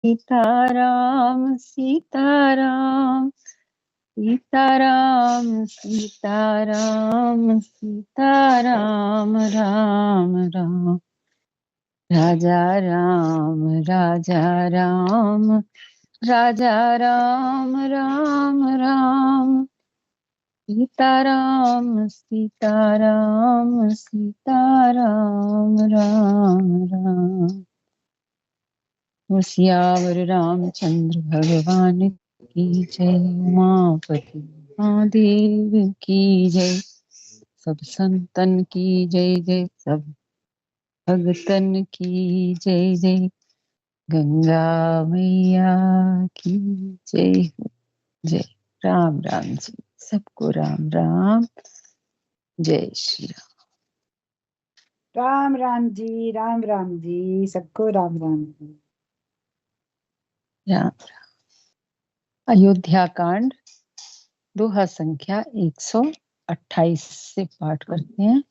सीताराम सीताराम सीताराम सीताराम सीताराम राम राम राजा राम राजा राम राजा राम राम राम सीताराम सीताराम सीताराम राम राम। सियावर रामचंद्र भगवान की जय। उमापति महादेव की जय। सब संतन की जय जय। सब भगतन की जय जय। गंगा मैया की जय हो जय। राम राम जी, सबको राम राम। जय श्री राम राम जी, राम राम जी, सबको राम राम जी। राम राम। अयोध्या कांड दोहा संख्या 128 से पाठ करते हैं।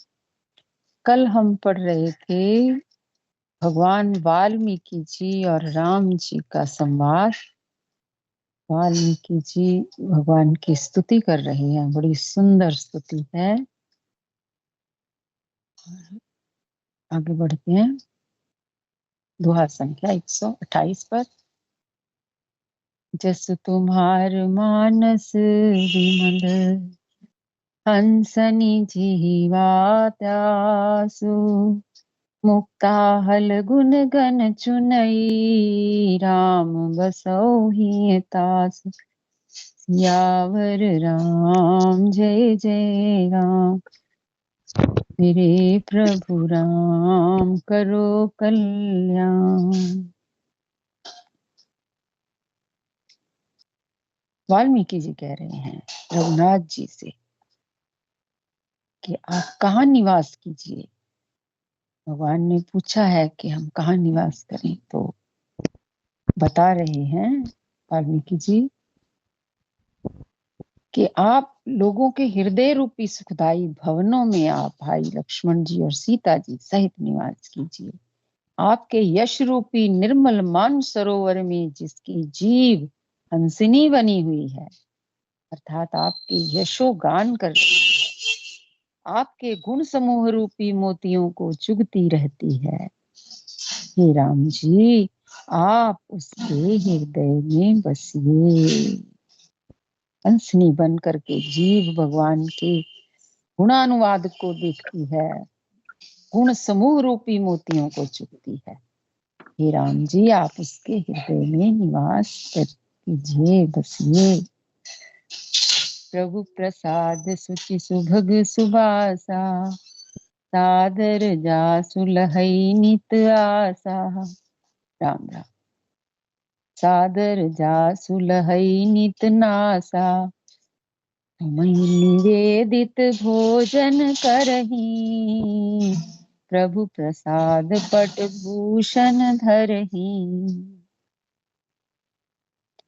कल हम पढ़ रहे थे भगवान वाल्मीकि जी और राम जी का संवाद। वाल्मीकि जी भगवान की स्तुति कर रहे हैं, बड़ी सुंदर स्तुति है। आगे बढ़ते हैं दोहा संख्या 128 पर। जस तुम्हार मानस विमल हंसनी जीवा त्यासु मुक्ता हल गुण गण चुनई राम बसौ ही तास। सियावर राम जय जय राम। मेरे प्रभु राम करो कल्याण। वाल्मीकि जी कह रहे हैं रघुनाथ जी से कि आप कहाँ निवास कीजिए। भगवान ने पूछा है कि हम कहाँ निवास करें, तो बता रहे हैं वाल्मीकि जी कि आप लोगों के हृदय रूपी सुखदाई भवनों में आप भाई लक्ष्मण जी और सीता जी सहित निवास कीजिए। आपके यश रूपी निर्मल मान सरोवर में जिसकी जीव हंसिनी बनी हुई है, अर्थात आपके यशो गान कर आपके गुण समूह रूपी मोतियों को चुगती रहती है। हे राम जी, आप उसके हृदय में बसिए। हंसनी बन करके जीव भगवान के गुणानुवाद को देखती है, गुण समूह रूपी मोतियों को चुगती है। हे राम जी, आप उसके हृदय में निवास कीजिए, बसिए। प्रभु प्रसाद सुचि सुभग सुबासा सादर जासु लहई नित आसा। राम राम। सादर जासु लहई नित नासा निवेदित भोजन करही प्रभु प्रसाद पट भूषण धरही।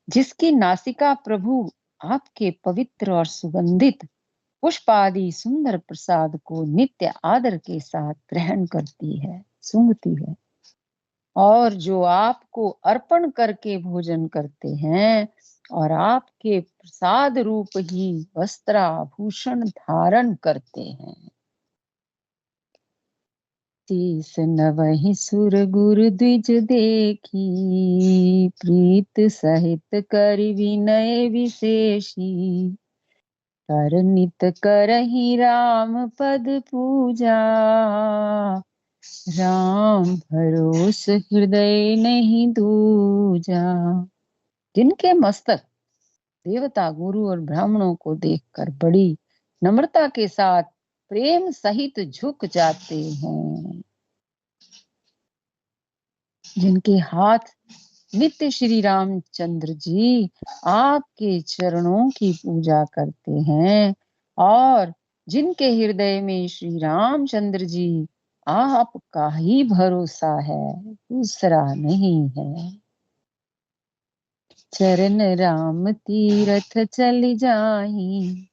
जिसकी नासिका प्रभु आपके पवित्र और सुगंधित पुष्प आदि सुंदर प्रसाद को नित्य आदर के साथ ग्रहण करती है, सूंघती है, और जो आपको अर्पण करके भोजन करते हैं और आपके प्रसाद रूप ही वस्त्राभूषण धारण करते हैं। तीस नवहि सुर गुरु द्विज देखी प्रीत सहित कर विनय विशेषी कर नित करहि राम पद पूजा राम भरोस हृदय नहीं दूजा। जिनके मस्तक देवता गुरु और ब्राह्मणों को देखकर बड़ी नम्रता के साथ प्रेम सहित झुक जाते हैं, जिनके हाथ नित्य श्री रामचंद्र जी आपके चरणों की पूजा करते हैं और जिनके हृदय में श्री रामचंद्र जी आपका ही भरोसा है, दूसरा नहीं है। चरण राम तीरथ चल जाही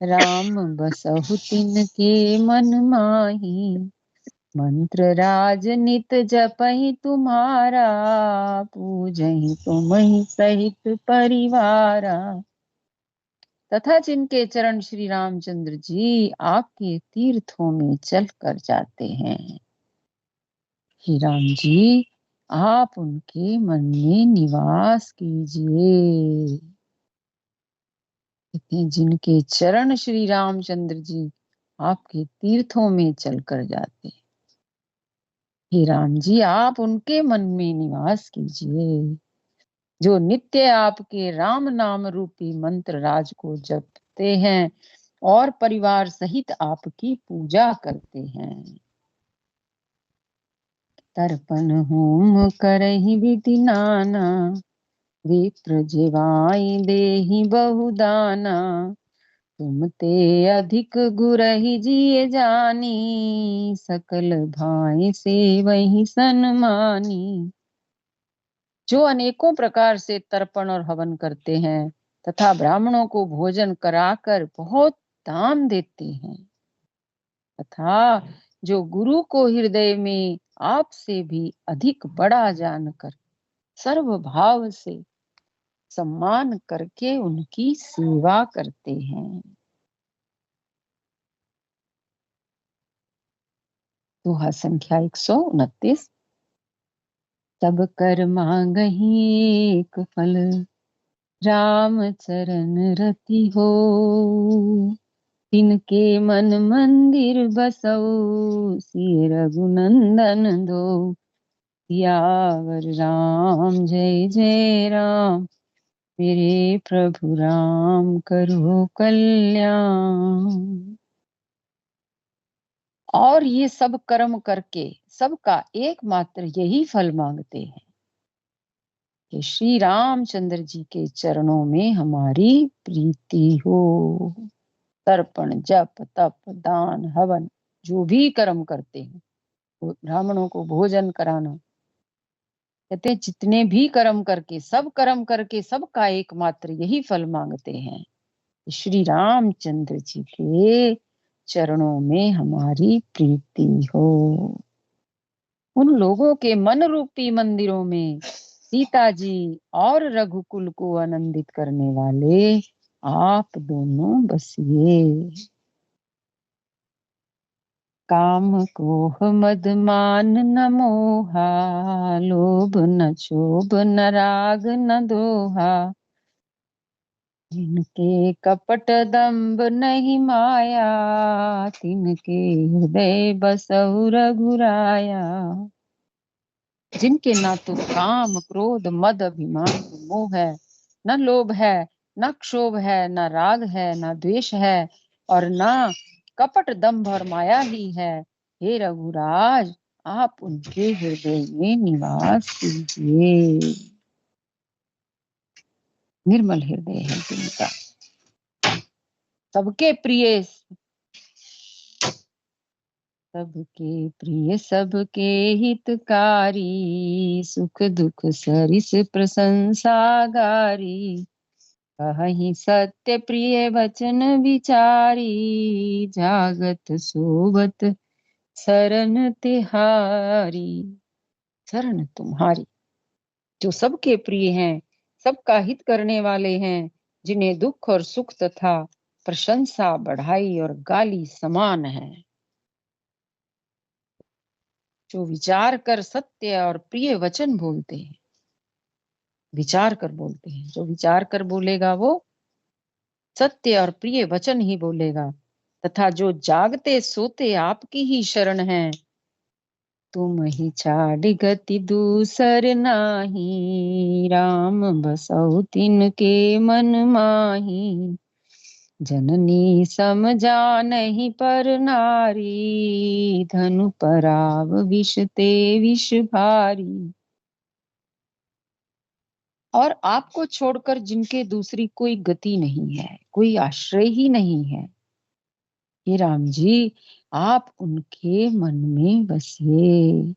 राम बसहु तिनके मन माही मंत्र राज नित जपहि तुम्हारा, पूजहि तुमहि सहित परिवारा। तथा जिनके चरण श्री रामचंद्र जी आपके तीर्थों में चल कर जाते हैं, हे राम जी आप उनके मन में निवास कीजिए। जिनके चरण श्री रामचंद्र जी आपके तीर्थों में चलकर जाते हैं, हे राम जी आप उनके मन में निवास कीजिए। जो नित्य आपके राम नाम रूपी मंत्र राज को जपते हैं और परिवार सहित आपकी पूजा करते हैं। तर्पण होम करहि विधि नाना, विप्र जेवाई देहि बहुदाना। तुम ते अधिक गुरहि जिय जानी, सकल भाई से वही सन्मानी। जो अनेकों प्रकार से तर्पण और हवन करते हैं तथा ब्राह्मणों को भोजन कराकर बहुत दान देते हैं, तथा जो गुरु को हृदय में आपसे भी अधिक बड़ा जानकर सर्व भाव से सम्मान करके उनकी सेवा करते हैं। दोहा संख्या 129। सब कर मांगहि एक फल, राम चरण रति हो। तिनके मन मंदिर बसऊ, सिय रघुनंदन दो। सियावर राम जय जय राम, मेरे प्रभु राम करो कल्याण। और ये सब कर्म करके सबका एकमात्र यही फल मांगते हैं कि श्री रामचंद्र जी के चरणों में हमारी प्रीति हो। तर्पण जप तप दान हवन जो भी कर्म करते हैं, ब्राह्मणों को भोजन कराना, कहते जितने भी कर्म करके सब कर्म करके सबका एकमात्र यही फल मांगते हैं, श्री रामचंद्र जी के चरणों में हमारी प्रीति हो। उन लोगों के मन रूपी मंदिरों में सीता जी और रघुकुल को आनंदित करने वाले आप दोनों बसिए। काम क्रोध मद मान न मोहा, लोभ न क्षोभ न राग न दोहा। जिनके कपट दंभ नहीं माया, तिनके हृदय बसहु रघुराया। जिनके ना तो काम क्रोध मद अभिमान मोह है, न लोभ है, न क्षोभ है, न राग है, न द्वेष है, और न कपट दंभ और माया ही है, हे रघुराज आप उनके हृदय में निवास कीजिए। निर्मल हृदय है जिनका, सबके प्रिय, सबके प्रिय सबके हितकारी, सुख दुख सरिस प्रशंसागारी। कहि सत्य प्रिय वचन विचारी, जागत सोबत शरण तिहारी। शरण तुम्हारी, जो सबके प्रिय हैं, सबका हित करने वाले हैं, जिन्हें दुख और सुख तथा प्रशंसा बढ़ाई और गाली समान है। जो विचार कर सत्य और प्रिय वचन बोलते हैं, विचार कर बोलते हैं, जो विचार कर बोलेगा वो सत्य और प्रिय वचन ही बोलेगा, तथा जो जागते सोते आपकी ही शरण है। तुम ही छाड़ गति दूसर नाही, राम बसहु तिनके मन माही। जननी समझानहि पर नारी, धनु पराव विष ते विष भारी। और आपको छोड़कर जिनके दूसरी कोई गति नहीं है, कोई आश्रय ही नहीं है, हे राम जी आप उनके मन में बसिए।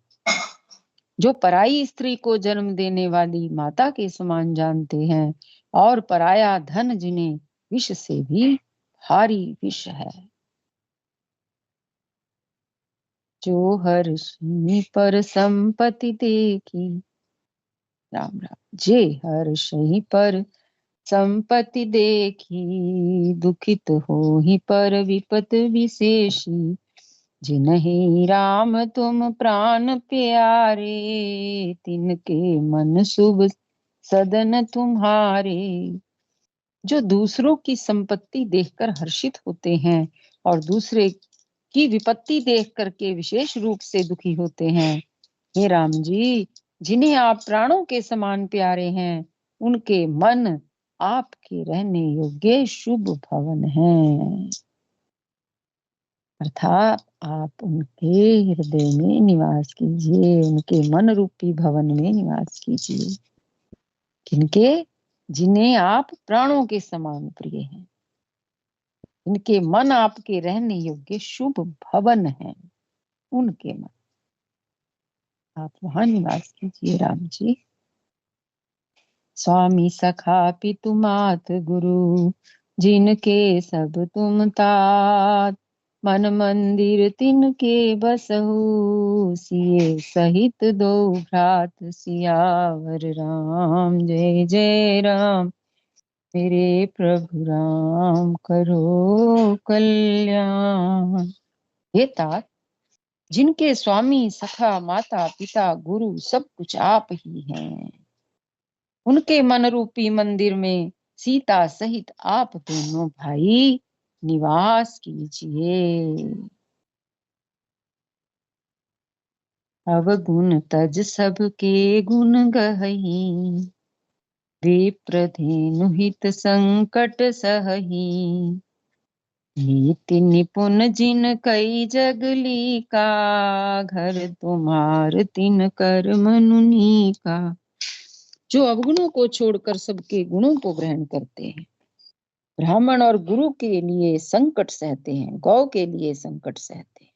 जो पराई स्त्री को जन्म देने वाली माता के समान जानते हैं, और पराया धन जिन्हें विष से भी भारी विष है। जो हर्षि पर संपत्ति देखी, राम राम, जे हर्षि पर संपत्ति देखी, दुखित हो ही पर विपत विशेषी, जिन्हें राम तुम प्राण प्यारे, तिनके मन शुभ सदन तुम्हारे। जो दूसरों की संपत्ति देखकर हर्षित होते हैं और दूसरे की विपत्ति देख करके विशेष रूप से दुखी होते हैं, हे राम जी, जिन्हें आप प्राणों के समान प्यारे हैं, उनके मन आपके रहने योग्य शुभ भवन हैं। अर्थात आप उनके हृदय में निवास कीजिए, उनके मन रूपी भवन में निवास कीजिए। किनके? जिन्हें आप प्राणों के समान प्रिय हैं, इनके मन आपके रहने योग्य शुभ भवन हैं, उनके मन आप वहां निवास कीजिए राम जी। स्वामी सखा पितु मात गुरु, जिनके सब तुम तात, मन मंदिर तिनके बसहु, सिए सहित दो भ्रात, सियावर राम जय जय राम। मेरे प्रभु राम करो कल्याण। हे तात, जिनके स्वामी सखा माता पिता गुरु सब कुछ आप ही हैं, उनके मन रूपी मंदिर में सीता सहित आप दोनों भाई निवास कीजिए। अवगुण तज सबके गुण गहही, विप्रधेनु हित संकट सहही, नीति निपुण जिन कई जगली का, घर तुम्हार तिन कर मनुनी का। जो अवगुणों को छोड़कर सबके गुणों को ग्रहण करते हैं, ब्राह्मण और गुरु के लिए संकट सहते हैं, गौ के लिए संकट सहते हैं,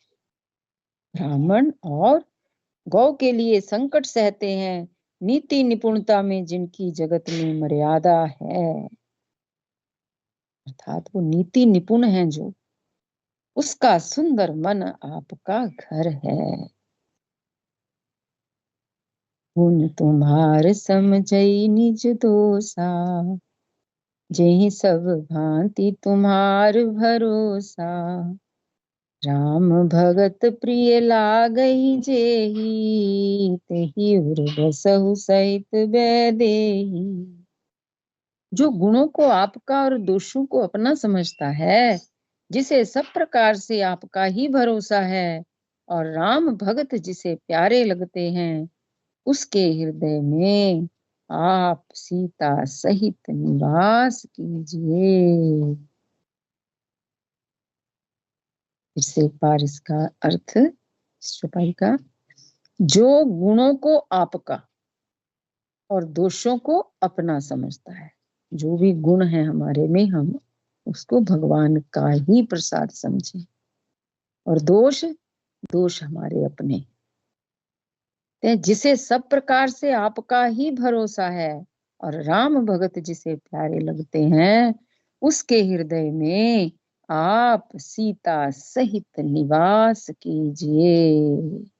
ब्राह्मण और गौ के लिए संकट सहते हैं, नीति निपुणता में जिनकी जगत में मर्यादा है, अर्थात वो नीति निपुण है जो, उसका सुंदर मन आपका घर है। गुण तुम्हार समझई निज दोषा, जेहि सब भांति तुम्हार भरोसा, राम भगत प्रिय लागई जेहि, तेहि उर बसहु सहित वैदेही। जो गुणों को आपका और दोषों को अपना समझता है, जिसे सब प्रकार से आपका ही भरोसा है, और राम भगत जिसे प्यारे लगते हैं, उसके हृदय में आप सीता सहित निवास कीजिए। फिर से एक बार इसका अर्थ इस चौपाई का, जो गुणों को आपका और दोषों को अपना समझता है, जो भी गुण है हमारे में, हम उसको भगवान का ही प्रसाद समझें, और दोष दोष हमारे अपने। जिसे सब प्रकार से आपका ही भरोसा है और राम भगत जिसे प्यारे लगते हैं, उसके हृदय में आप सीता सहित निवास कीजिए।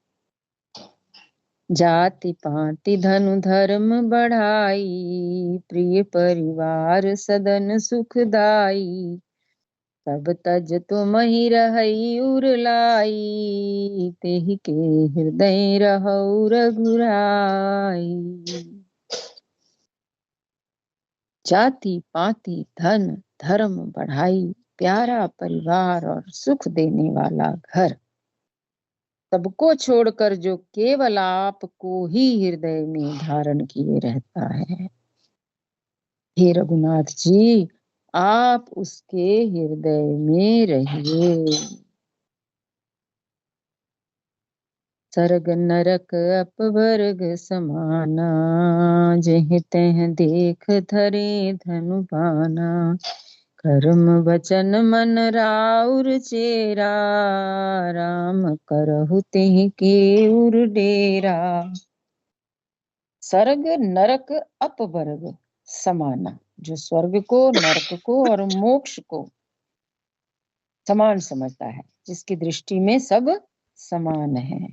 जाति पाति धनु धर्म बढ़ाई, प्रिय परिवार सदन सुखदाई, तब तज तुम ही रहई उर लाई, तेहि के हृदय रहौ रघुराई। जाति पाति धन धर्म बढ़ाई, प्यारा परिवार और सुख देने वाला घर, सबको छोड़कर जो केवल आपको ही हृदय में धारण किए रहता है, हे रघुनाथ जी, आप उसके हृदय में रहिए। सर्ग नरक अपवर्ग समाना, जेहि तेहि देख धरे धनु बाना, कर्म वचन मन राउर चेरा, राम करहु तेहि के उर डेरा। सर्ग नरक अपवर्ग समाना, जो स्वर्ग को नरक को और मोक्ष को समान समझता है, जिसकी दृष्टि में सब समान है,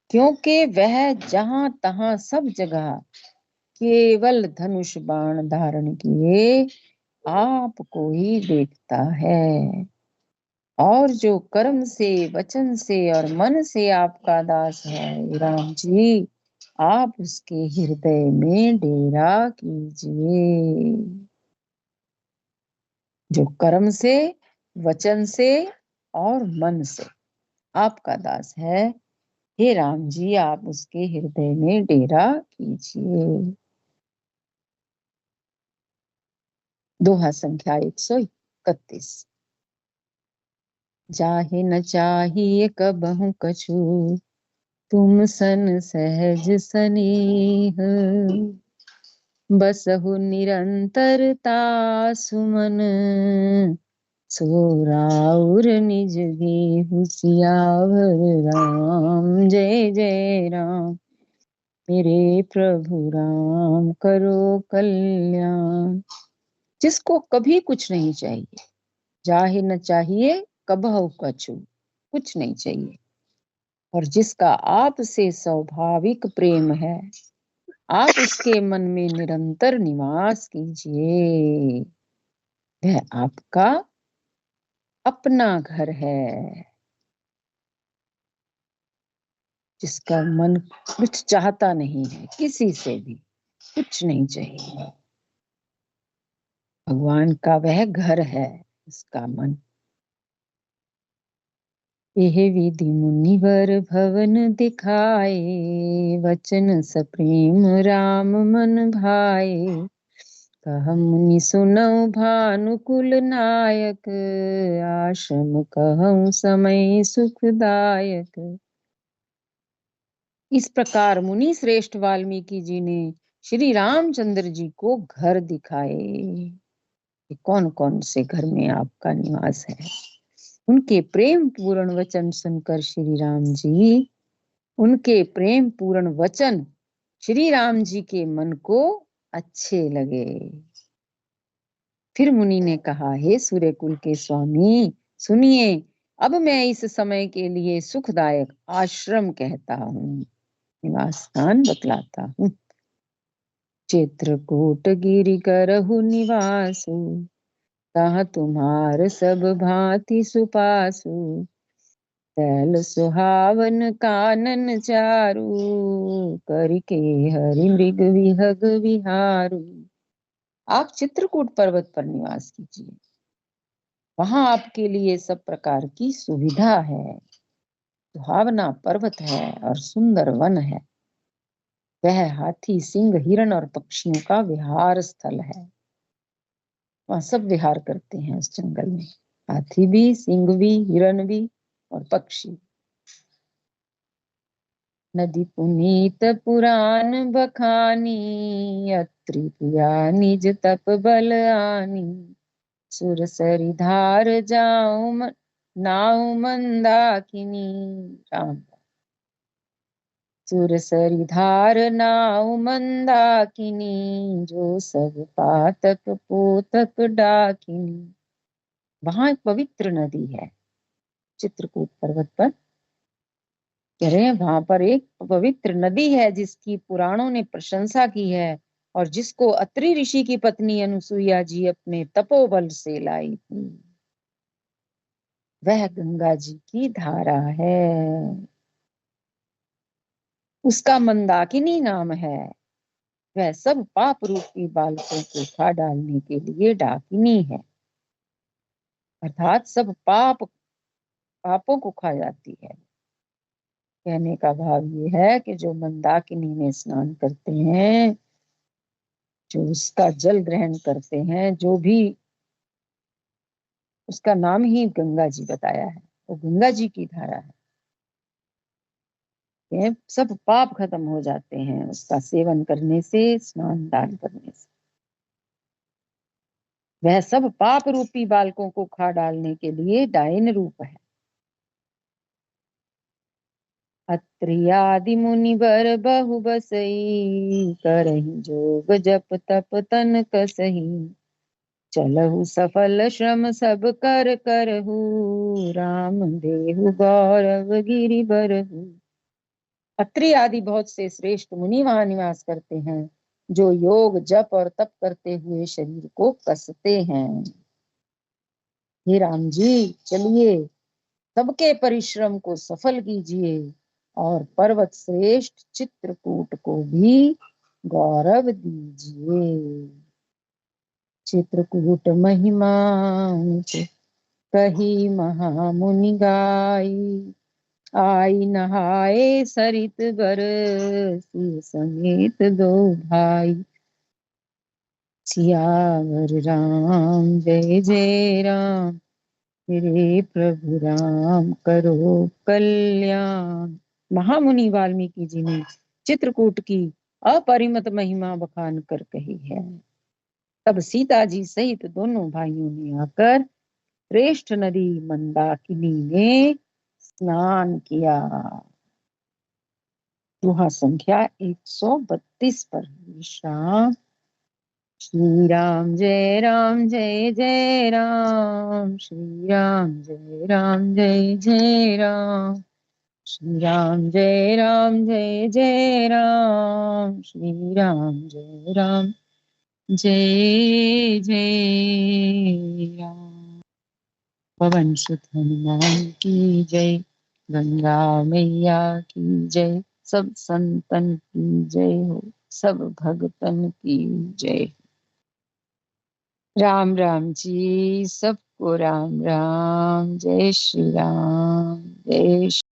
क्योंकि वह जहां तहां सब जगह केवल धनुष बाण धारण किए आपको ही देखता है। और जो कर्म से, वचन से और मन से आपका दास है राम जी, आप उसके हृदय में डेरा कीजिए। जो कर्म से, वचन से और मन से आपका दास है, हे राम जी, आप उसके हृदय में डेरा कीजिए। दोहा संख्या 131। जाहे न चाहिए कबहु कछु, तुम सन सहज सनेह। बसहु निरंतरता सुमन, सो राउर निज गेहु सियावर राम। जय जय राम, मेरे प्रभु राम करो कल्याण। जिसको कभी कुछ नहीं चाहिए, जाहे न चाहिए कबहु कछु, कुछ नहीं चाहिए, और जिसका आपसे स्वाभाविक प्रेम है, आप उसके मन में निरंतर निवास कीजिए। वह आपका अपना घर है। जिसका मन कुछ चाहता नहीं है, किसी से भी कुछ नहीं चाहिए, भगवान का वह घर है उसका मन। यह विधि मुनिवर भवन दिखाए, वचन सप्रेम राम मन भाए। कह मुनि सुनऊ भानुकुल नायक, आश्रम कहूँ समय सुखदायक। इस प्रकार मुनि श्रेष्ठ वाल्मीकि जी ने श्री रामचंद्र जी को घर दिखाए कि कौन कौन से घर में आपका निवास है। उनके प्रेम पूर्ण वचन सुनकर श्री राम जी, उनके प्रेम पूर्ण वचन श्री राम जी के मन को अच्छे लगे। फिर मुनि ने कहा, हे सूर्यकुल के स्वामी, सुनिए, अब मैं इस समय के लिए सुखदायक आश्रम कहता हूँ, निवास स्थान बतलाता हूँ। चित्रकूट गिरि करहु निवासु, कहाँ तुम्हार सब भांति सुपासु। तैल सुहावन कानन चारु, करिके हरि मृग विहग विहारु। आप चित्रकूट पर्वत पर निवास कीजिए, वहां आपके लिए सब प्रकार की सुविधा है। सुहावना पर्वत है और सुंदर वन है। वह हाथी, सिंह, हिरण और पक्षियों का विहार स्थल है। वहां सब विहार करते हैं उस जंगल में, हाथी भी, सिंह भी, हिरण भी और पक्षी। नदी पुनीत पुराण बखानी, अत्रि प्रिया निज तप बल आनी। सुर सरि धार जाऊं नाउ मंदाकिनी। राम, सुर सरि धार नाउ मंदाकिनी, जो सब पातक पोतक डाकिनी। वहां एक पवित्र नदी है चित्रकूट पर्वत पर, कह रहे हैं वहां पर एक पवित्र नदी है जिसकी पुराणों ने प्रशंसा की है, और जिसको अत्रि ऋषि की पत्नी अनुसुईया जी अपने तपोबल से लाई थी। वह गंगा जी की धारा है, उसका मंदाकिनी नाम है। वह सब पाप रूपी बालकों को खा डालने के लिए डाकिनी है, अर्थात सब पापों को खा जाती है। कहने का भाव ये है कि जो मंदाकिनी में स्नान करते हैं, जो उसका जल ग्रहण करते हैं, जो भी उसका नाम ही गंगा जी बताया है, वो गंगा जी की धारा है। ये सब पाप खत्म हो जाते हैं उसका सेवन करने से, स्नान दान करने से। वह सब पाप रूपी बालकों को खा डालने के लिए डायन रूप है। अत्रियादि मुनिवर बहु बसई, करहि जोग जप तप तन कसही। चलहु सफल श्रम सब कर करहु, राम देहु गौरव गिरि बरहु। अत्रि आदि बहुत से श्रेष्ठ मुनि वहां निवास करते हैं, जो योग जप और तप करते हुए शरीर को कसते हैं। हे राम जी, चलिए सबके परिश्रम को सफल कीजिए और पर्वत श्रेष्ठ चित्रकूट को भी गौरव दीजिए। चित्रकूट महिमा कही महामुनि गाई, आई नहाए सरित बर, सिय समेत दो भाई। सियावर राम जय जय राम, मेरे प्रभु राम करो कल्याण। महामुनि वाल्मीकि जी ने चित्रकूट की अपरिमित महिमा बखान कर कही है। तब सीता जी सहित दोनों भाइयों ने आकर श्रेष्ठ नदी मंदाकिनी में स्नान किया। दोहा संख्या 132 पर। विश्राम। श्री राम जय राम जय जय राम, श्री राम जय राम जय जय राम, श्री राम जय राम जय जय राम, श्री राम जय राम जय जय राम। पवन सुत हनुमान की जय, गंगा मैया की जय, सब संतन की जय हो, सब भगतन की जय। राम राम जी, सबको राम राम। जय श्री राम, जय श्री